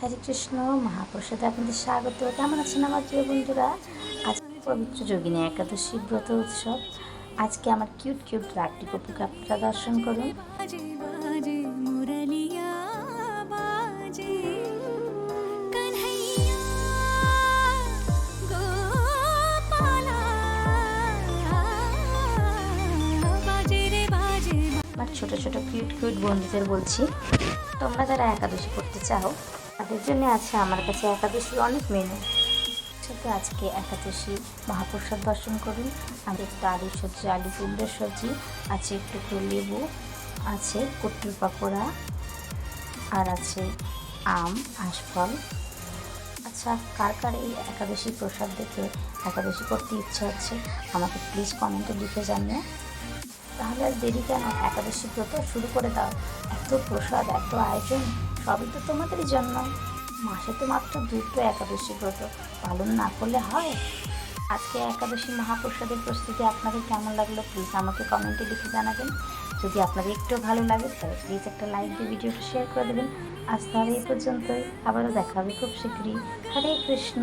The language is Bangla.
হরে কৃষ্ণ মহাপ্রসাদে আপনাদের স্বাগত। কেমন আছেন আমার প্রিয় বন্ধুরা? আজ পবিত্র যোগিনী একাদশী ব্রত উৎসব। আজকে আমার কিউট কিউট লাড্ডু গোপুকে আপনারা দর্শন করুন। আমার ছোট ছোট কিউট কিউট বন্ধুদের বলছি, তোমরা যারা একাদশী করতে চাও তাদের জন্য আছে আমার কাছে একাদশীর অনেক মেনু। সাথে আজকে একাদশী মহাপ্রসাদ দর্শন করুন। আমি একটু আলু সবজি, আলু কুমড়োর সবজি আছে, একটু লেবু আছে, কুট্টুর পাকোড়া আর আছে আম, আঁশফল। আচ্ছা, কার কার এই একাদশী প্রসাদ দেখে একাদশী করতে ইচ্ছা হচ্ছে আমাকে প্লিজ কমেন্টে লিখে জানিও। তাহলে আর দেরি কেন, একাদশী ব্রত শুরু করে দাও। এত প্রসাদ, এত আয়োজন, সবই তো তোমাদেরই জন্য। মাসে তো মাত্র দুটো একাদশী ব্রত, পালন না করলে হয়? আজকে একাদশী মহাপ্রসাদের প্রস্তুতি আপনাদের কেমন লাগলো প্লিজ আমাকে কমেন্টে লিখে জানাবেন। যদি আপনাদের একটু ভালো লাগে তাহলে প্লিজ একটা লাইক দিয়ে ভিডিওটা শেয়ার করে দেবেন। আজ তাহলে এই পর্যন্তই, আবারও দেখা হবে খুব শীঘ্রই। হরে কৃষ্ণ।